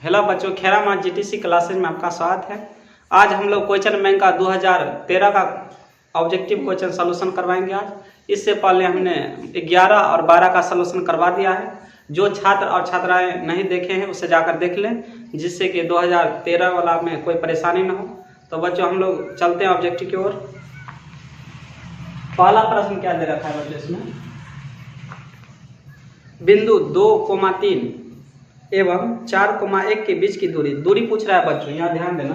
Hello बच्चों, खेरामा GTC classes में आपका स्वागत है। आज हम लोग क्वेश्चन बैंक का 2013 का ऑब्जेक्टिव क्वेश्चन सॉल्यूशन करवाएंगे। आज इससे पहले हमने 11 और 12 का सॉल्यूशन करवा दिया है। जो छात्र और छात्राएं नहीं देखे हैं उसे जाकर देख लें, जिससे कि 2013 वाला में कोई परेशानी ना हो। तो बच्चों हम लोग चलते हैं ऑब्जेक्टिव की ओर। पहला प्रश्न क्या दे रखा है बच्चों इसमें? बिंदु 2,3 एवं 4,1 के बीच की दूरी पूछ रहा है बच्चों। यहाँ ध्यान देना,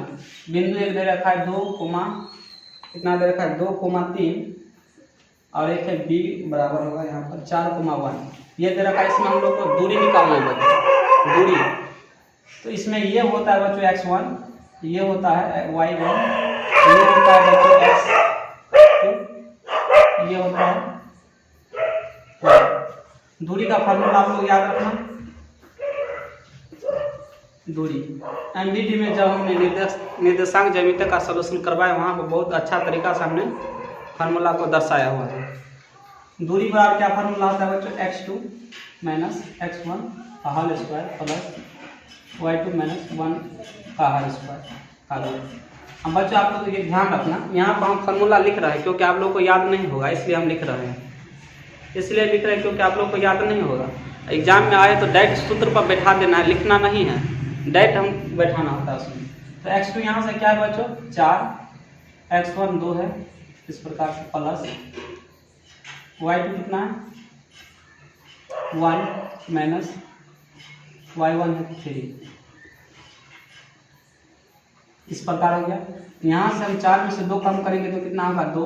बिंदु एक दे रखा है 2, कितना दे रखा है 2,3 और एक है बी बराबर होगा यहाँ पर 4,1। ये दे रखा है। इसमें हम लोग को दूरी निकालना है बच्चों, दूरी। तो इसमें ये होता है बच्चों x1, ये होता है y1, ये होता है बच्चों x2, ये होता है y। दूरी का फार्मूला आप लोग याद रखना। दूरी एमबीडी में जब हमने निर्देशांक ज्यामिति का सॉल्यूशन करवाया, वहाँ पर बहुत अच्छा तरीका से हमने फार्मूला को दर्शाया हुआ है। दूरी बराबर क्या फार्मूला होता है बच्चों? x2 माइनस x1 का whole square plus y2 minus 1 का होल स्क्वायर। अब बच्चों आप लोग ये ध्यान रखना, यहाँ पर हम फार्मूला लिख रहे हैं क्योंकि आप लोग को याद नहीं होगा, इसलिए हम लिख रहे हैं। इसलिए लिख रहे हैं क्योंकि आप लोग को याद नहीं होगा। एग्जाम में आए तो डायरेक्ट सूत्र पर बैठा देना है, लिखना नहीं है, डायरेक्ट हम बैठाना होता है उसमें। तो x2 यहाँ से क्या है बच्चों? 4, x1 2 है, इस प्रकार से प्लस y2 कितना है? 1 माइनस y1 है 3, इस प्रकार हो गया। यहाँ से हम 4 में से 2 कम करेंगे तो कितना होगा? 2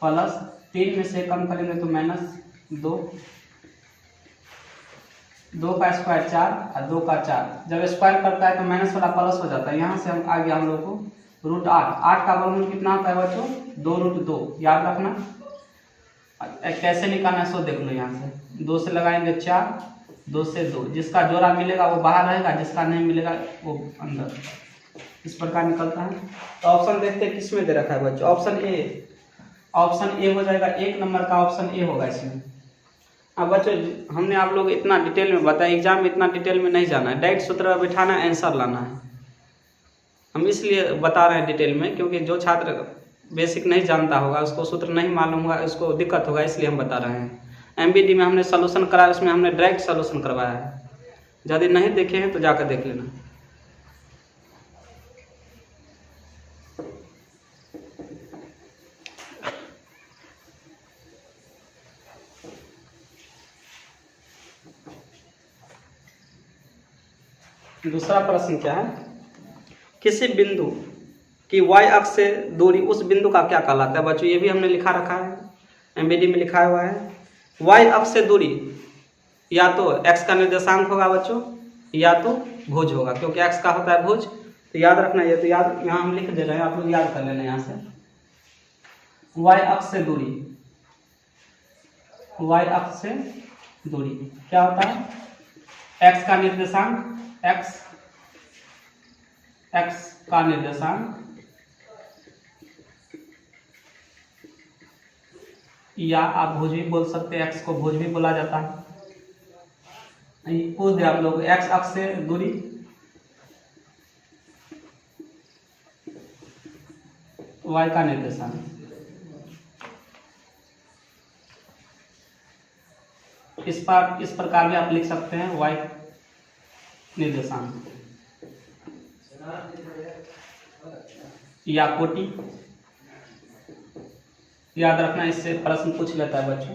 प्लस 3 में से कम करेंगे तो माइनस 2, 2 का स्क्वायर 4 और 2 का 4। जब स्क्वायर करता है तो माइनस वाला प्लस हो जाता है। यहाँ से हम आ गया हम लोग को रूट 8 का वर्गमूल कितना होता है बच्चों? 2√2, याद रखना। कैसे निकालना है सो देख लो। यहाँ से 2 से लगाएंगे 4, 2 से 2, जिसका जोड़ा मिलेगा वो बाहर रहेगा, जिसका नहीं मिलेगा वो अंदर, इस प्रकार निकलता है। तो ऑप्शन देखते हैं किस में दे रखा है बच्चों। ऑप्शन ए हो जाएगा, 1 नंबर का ऑप्शन ए होगा इसमें। अब बच्चों हमने आप लोग इतना डिटेल में बताया, एग्जाम में इतना डिटेल में नहीं जाना है, डायरेक्ट सूत्र बैठाना है, आंसर लाना है। हम इसलिए बता रहे हैं डिटेल में क्योंकि जो छात्र बेसिक नहीं जानता होगा, उसको सूत्र नहीं मालूम होगा, उसको दिक्कत होगा, इसलिए हम बता रहे हैं। एमबीडी में हमने सॉल्यूशन कराया, उसमें हमने डायरेक्ट सॉल्यूशन करवाया है। यदि नहीं देखे हैं तो जाकर देख लेना। दूसरा प्रश्न क्या है? किसी बिंदु की y अक्ष से दूरी उस बिंदु का क्या कहलाता है बच्चों? ये भी हमने लिखा रखा है, एमबीडी में लिखा हुआ है। y अक्ष से दूरी या तो x का निर्देशांक होगा बच्चों, या तो भुज होगा, क्योंकि x का होता है भुज। तो याद रखना, ये तो याद यहाँ हम लिख दे रहे हैं, आप लोग याद कर लेना। यहाँ से y अक्ष से दूरी, y अक्ष से दूरी क्या होता है? x का निर्देशांक, x का निर्देशांक, या आप भुज भी बोल सकते हैं, x को भुज भी बोला जाता है। पूछ दे आप लोग, x अक्ष से दूरी, y का निर्देशांक। इस प्रकार भी आप लिख सकते हैं, y निर्देशांक या कोटि। याद रखना, इससे प्रश्न पूछ लेता है बच्चों।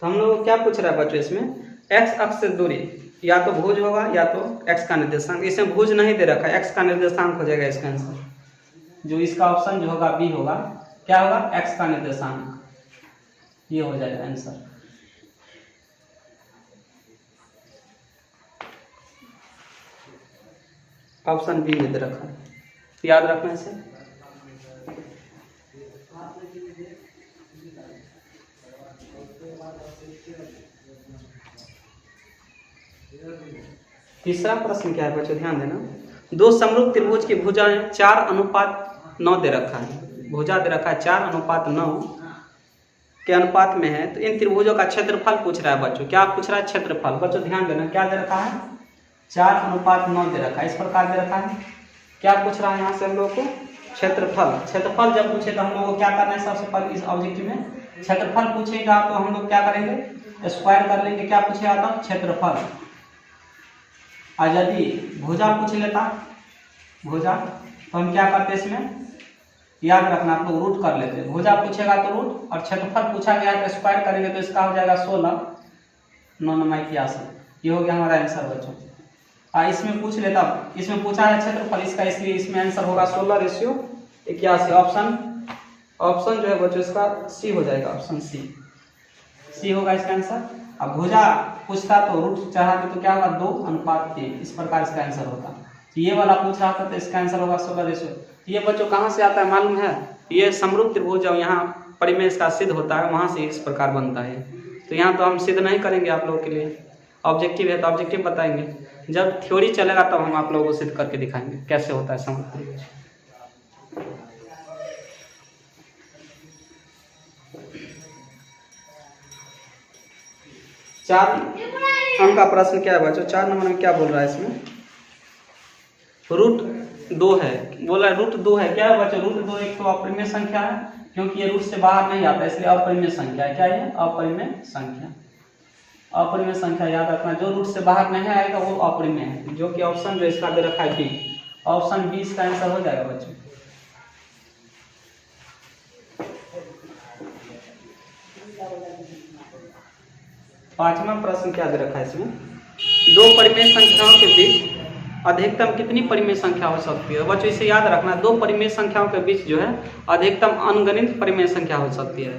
तो हम लोग क्या पूछ रहा है बच्चों इसमें? x अक्ष से दूरी या तो भुज होगा या तो x का निर्देशांक। इसमें भुज नहीं दे रखा है, x का निर्देशांक हो जाएगा इसका आंसर। जो इसका ऑप्शन जो होगा बी होगा, क्या होगा? x का निर्देशांक, ये हो जाएगा आंसर। ऑप्शन बी में दे रखा है, याद रखना इसे। तीसरा प्रश्न क्या है बच्चों? ध्यान देना। 2 समरूप त्रिभुज की भुजाएं 4:9 दे रखा है, भुजा दे रखा है 4:9 के अनुपात में है। तो इन त्रिभुजों का क्षेत्रफल पूछ रहा है बच्चों। क्या पूछ रहा है? क्षेत्रफल। बच्चों ध्यान देना, क्या दे रखा है? 4:9 दे रखा है, इस प्रकार दे रखा है। क्या पूछ रहा है यहाँ से हम लोग को? क्षेत्रफल। क्षेत्रफल जब पूछे तो हम लोग को क्या करना है? सबसे पहले इस ऑब्जेक्टिव में क्षेत्रफल पूछेगा तो हम लोग क्या करेंगे? स्क्वायर कर लेंगे। क्या पूछेगा था? क्षेत्रफल। और यदि भुजा पूछ लेता, भुजा, तो हम क्या करते इसमें? याद रखना, आप लोग रूट कर लेते। भुजा पूछेगा तो रूट, और क्षेत्रफल पूछा गया है तो स्क्वायर करेंगे तो इसका हो जाएगा 16 9 81। ये हो गया हमारा आंसर बच्चों। इसमें पूछ लेता, इसमें पूछा है क्षेत्रफल इसका, इसलिए इसमें आंसर होगा 16:81। ऑप्शन जो है बच्चों इसका सी हो जाएगा, ऑप्शन सी होगा इसका आंसर। अब भुजा पूछता तो रूट चढ़ाते तो क्या होगा? 2:3, इस प्रकार इसका आंसर होता। तो ये वाला पूछ रहा था तो इसका आंसर होगा 16:। ये बच्चों कहाँ से आता है मालूम है? ये समरूप त्रिभुज जब यहाँ परिमेय इसका सिद्ध होता है वहाँ से इस प्रकार बनता है। तो यहाँ तो हम सिद्ध नहीं करेंगे आप लोगों के लिए, ऑब्जेक्टिव है तो ऑब्जेक्टिव बताएंगे। जब थ्योरी चलेगा तब हम आप लोगों को सिद्ध करके दिखाएंगे कैसे होता है समरूप त्रिभुज। चार अंक का प्रश्न क्या है बच्चों? 4 नंबर में क्या बोल रहा है इसमें? √2 है, बोला √2 है। क्या है बच्चों? √2 एक तो अपरिमेय संख्या है, क्योंकि ये रूट से बाहर नहीं आता इसलिए अपरिमेय संख्या है। क्या है? अपरिमेय संख्या। अपरिमेय संख्या याद रखना, जो रूट से बाहर नहीं आएगा वो अपरिमेय है, जो कि ऑप्शन जो इसका दे रखा है बी। ऑप्शन बी इसका आंसर हो जाएगा बच्चों। पांचवा प्रश्न क्या दे रखा है इसमें? दो परिमेय संख्याओं के बीच अधिकतम कितनी परिमेय संख्या हो सकती है? बच्चों इसे याद रखना, दो परिमेय संख्याओं के बीच जो है अधिकतम अनगणित परिमेय संख्या हो सकती है।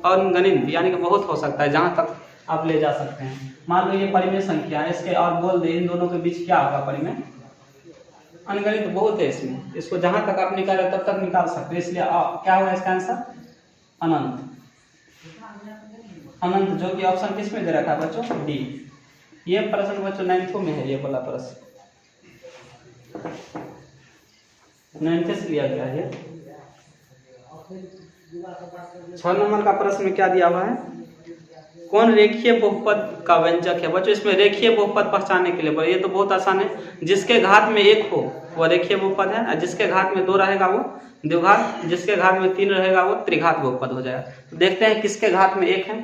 अनगणित यानी कि बहुत हो सकता है, जहां तक आप ले जा सकते हैं। मान लो ये परिमेय संख्या है, इसके और बोल दे इन दोनों के बीच क्या होगा? परिमेय अनगणित बहुत है इसमें, इसको जहां तक आप निकाले तब तक निकाल सकते हैं। इसलिए क्या होगा इसका आंसर? अनंत। अनंत, जो कि ऑप्शन किस में दे रखा है बच्चों? डी। ये प्रश्न बच्चों 9th में है, ये वाला प्रश्न 9th से लिया गया है। 6 नंबर का प्रश्न में क्या दिया हुआ है? कौन रेखीय बहुपद का व्यंजक है? बच्चों इसमें रेखीय बहुपद पहचानने के लिए ये तो बहुत आसान है। जिसके घात में 1 हो वह रेखीय बहुपद है, और जिसके घात में 2 रहेगा वो द्विघात, जिसके घात में 3 रहेगा वो त्रिघात बहुपद हो जाएगा। तो देखते हैं किसके घात में 1 है।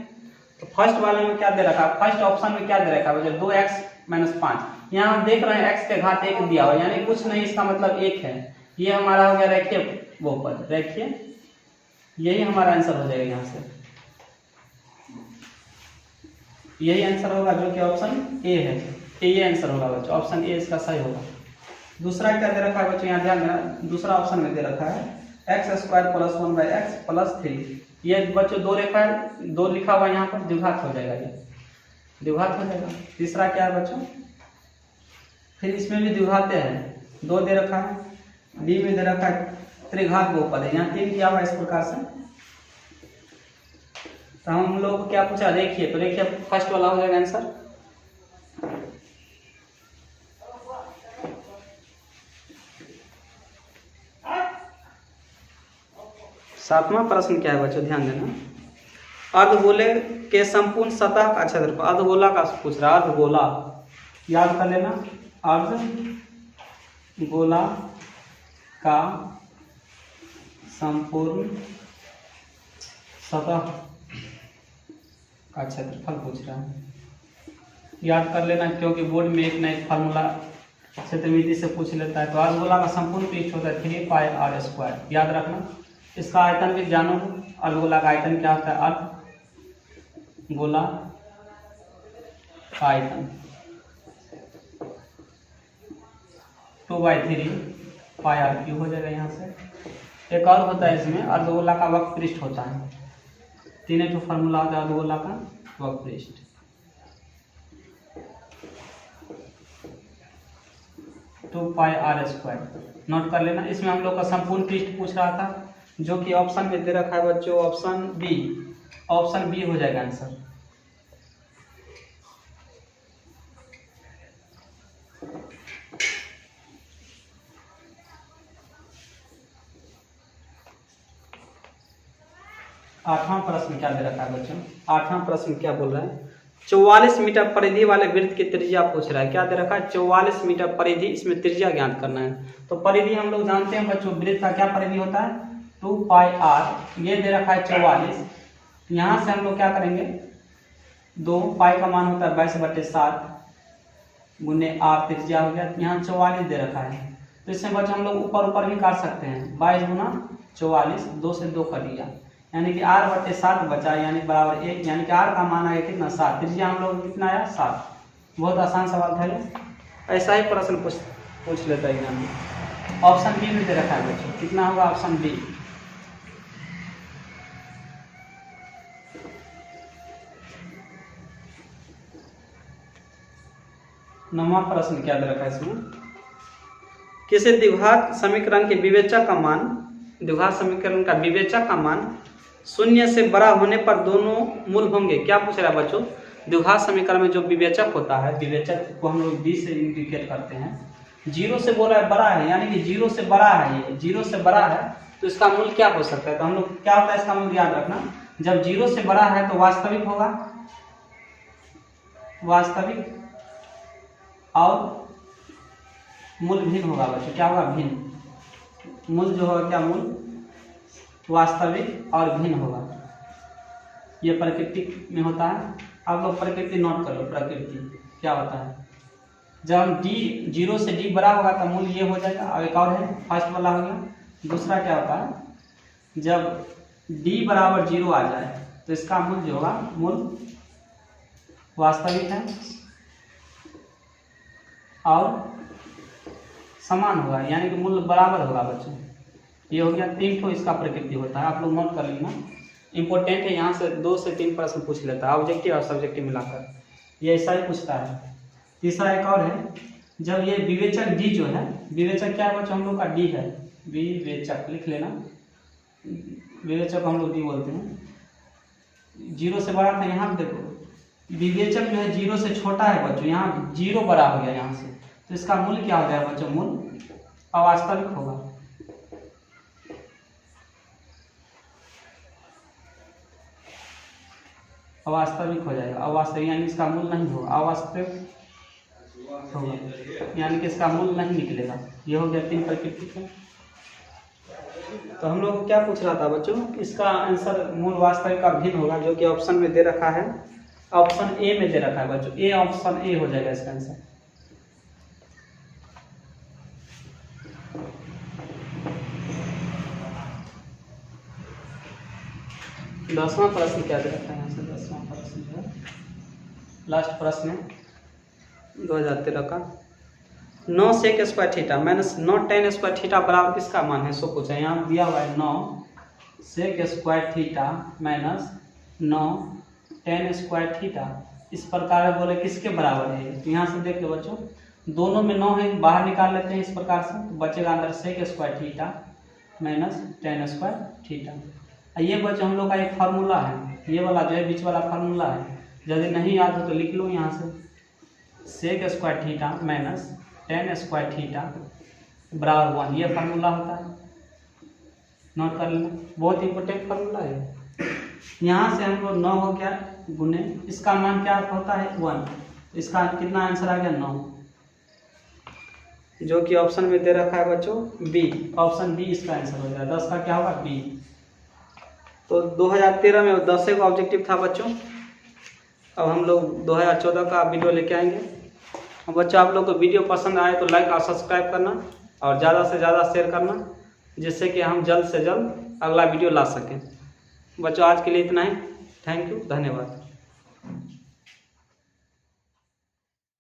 तो फर्स्ट वाले में क्या दे रखा है? फर्स्ट ऑप्शन में क्या दे रखा है? 2x - 5। यहाँ हम देख रहे हैं x के घात 1 दिया हुआ, यानी कुछ नहीं, इसका मतलब 1 है। ये हमारा हो गया रेखीय बहुपद, रेखीय, यही हमारा आंसर हो जाएगा। यहाँ से यही आंसर होगा, जो कि ऑप्शन ए है। ये आंसर होगा बच्चों, ऑप्शन ए इसका सही होगा। दूसरा क्या दे रखा है बच्चों? यहाँ ध्यान देना, दूसरा ऑप्शन में दे रखा है x² + 1/x + 3। ये बच्चों 2 रेखा है, 2 लिखा हुआ यहाँ पर, द्विघात हो जाएगा, ये द्विघात हो जाएगा। तीसरा क्या है बच्चों? फिर इसमें भी द्विघात है, 2 दे रखा है। डी में दे रखा है त्रिघात बहुपद है, यहाँ 3 किया हुआ इस प्रकार से। तो हम लोग को क्या पूछा? रेखीय, तो रेखीय फर्स्ट वाला हो जाएगा आंसर। सातवां प्रश्न क्या है बच्चों? ध्यान देना, अर्धगोले के संपूर्ण सतह का क्षेत्रफल, अर्धगोला का पूछ रहा है। अर्धगोला याद कर लेना, अर्धगोला का संपूर्ण सतह का क्षेत्रफल पूछ रहा है। याद कर लेना, क्योंकि बोर्ड में एक ना एक फार्मूला क्षेत्रमिति से पूछ लेता है। तो अर्धगोला का संपूर्ण पृष्ठ होता है 3πr²। याद रखना, इसका आयतन भी जानो, अर्धगोला का आयतन क्या होता है? अर्धगोला का आयतन 2/3πr³ हो जाएगा। यहाँ से एक और होता है इसमें, अर्धगोला का वक्र पृष्ठ होता है। 3 फार्मूला होता है अर्धगोला का वक्र पृष्ठ। तो 2πr²। नोट कर लेना, इसमें हम लोग का संपूर्ण पृष्ठ पूछ रहा था, जो कि ऑप्शन में दे रखा है बच्चों, ऑप्शन बी। ऑप्शन बी हो जाएगा आंसर। आठवां प्रश्न क्या दे रखा है बच्चों? आठवां प्रश्न क्या बोल रहा है? 44 मीटर परिधि वाले वृत्त की त्रिज्या पूछ रहा है। क्या दे रखा है? 44 मीटर परिधि, इसमें त्रिज्या ज्ञात करना है। तो परिधि हम लोग जानते हैं बच्चों, वृत्त का क्या परिधि होता है? 2πr। ये दे रखा है 44। यहाँ से हम लोग क्या करेंगे, 2 पाई का मान होता है 22/7 गुने r, त्रिज्या हो गया। यहाँ 44 दे रखा है, तो इससे बच्चों हम लोग ऊपर भी काट सकते हैं। 22 गुना 44, 2 से 2 कट गया, यानी कि r/7 बचा, यानी बराबर 1, यानी कि r का मान आया कितना? 7। त्रिज्या हम लोग कितना आया? 7। बहुत आसान सवाल था ये। ऐसा ही प्रश्न पूछ लेता है एग्जाम में। ऑप्शन बी में दे रखा है बच्चों, कितना होगा? Option B. नौवां प्रश्न क्या दे रखा है इसमें? किसी द्विघात समीकरण के विवेचक का मान, द्विघात समीकरण का विवेचक का मान 0 से बड़ा होने पर दोनों मूल होंगे। क्या पूछ रहा है बच्चों? द्विघात समीकरण में जो विवेचक होता है, विवेचक को हम लोग b से इंडिकेट करते हैं। 0 से बोला है बड़ा है, यानी कि 0 से बड़ा है, ये 0 से बड़ा है, तो इसका मूल क्या हो सकता है? तो हम लोग क्या होता है इसका मूल याद रखना, जब 0 से बड़ा है तो वास्तविक होगा, वास्तविक, और मूल भिन्न होगा बच्चों। क्या होगा? भिन्न। मूल जो होगा क्या? मूल वास्तविक और भिन्न होगा। ये प्रकृति में होता है। आप लोग प्रकृति नोट कर लो, प्रकृति क्या होता है। जब हम d 0 से d बड़ा होगा तो मूल ये हो जाएगा। अब एक और है, फर्स्ट वाला हो गया। दूसरा क्या होता है, जब d बराबर 0 आ जाए तो इसका मूल जो होगा, मूल वास्तविक है और समान होगा, यानी कि मूल बराबर होगा बच्चों। ये हो गया 3 ठो इसका प्रकृति होता है। आप लोग नोट कर लेना, इंपॉर्टेंट है। यहाँ से 2 से 3 प्रश्न पूछ लेता है, ऑब्जेक्टिव और सब्जेक्टिव मिलाकर, ये ऐसा ही पूछता है। तीसरा एक और है, जब ये विवेचक d जो है, विवेचक क्या है बच्चों? हम लोग का d है, विवेचक लिख लेना, विवेचक हम लोग d बोलते हैं। 0 से बड़ा था, यहाँ देखो विवेचक जो है 0 से छोटा है बच्चों, यहाँ 0 बड़ा हो गया यहाँ से, तो इसका मूल क्या हो जाएगा बच्चों? मूल अवास्तविक होगा। अवास्तविक हो जाएगा, अवास्तविक यानी इसका मूल नहीं होगा, अवास्तविक होगा, यानी कि इसका मूल नहीं निकलेगा। ये हो गया 3 प्रकृति का। तो हम लोग क्या पूछ रहा था बच्चों? इसका आंसर मूल वास्तविक का भिन्न होगा, जो कि ऑप्शन में दे रखा है, ऑप्शन ए में दे रखा है बच्चों। ए, ऑप्शन ए हो जाएगा इसका आंसर। दसवां प्रश्न क्या दे रखा है यहाँ से? 10वां प्रश्न जो है लास्ट प्रश्न है 2013 का। 9 sec square theta minus 9 tan square theta बराबर किसका मान है? सो पूछा है। यहाँ दिया हुआ है 9 sec square theta minus 9 tan square theta, इस प्रकार बोले किसके बराबर है? तो यहाँ से देख लो बच्चों, दोनों में 9 है, बाहर निकाल लेते हैं इस प्रकार से, तो बचेगा अंदर sec square theta minus tan square theta. ये बच्चों हम लोग का एक फार्मूला है, ये वाला जो है बीच वाला फार्मूला है। यदि नहीं याद हो तो लिख लो यहाँ से, sec square theta minus tan square theta बराबर 1, ये फार्मूला होता है। नोट कर लेना, बहुत इंपॉर्टेंट फार्मूला है। यहाँ से हमको 9 हो गया गुने, इसका मान क्या होता है? 1, इसका कितना आंसर आ गया? 9, जो कि ऑप्शन में दे रखा है बच्चों बी। ऑप्शन बी इसका आंसर हो जाएगा। 10 का क्या होगा? बी। तो 2013 में 10 का ऑब्जेक्टिव था बच्चों। अब हम लोग 2014 का वीडियो लेके आएंगे। बच्चों आप लोग को वीडियो पसंद आए तो लाइक और सब्सक्राइब करना और ज़्यादा से ज़्यादा शेयर करना, जिससे कि हम जल्द से जल्द अगला वीडियो ला सकें। बच्चों आज के लिए इतना ही। थैंक यू, धन्यवाद।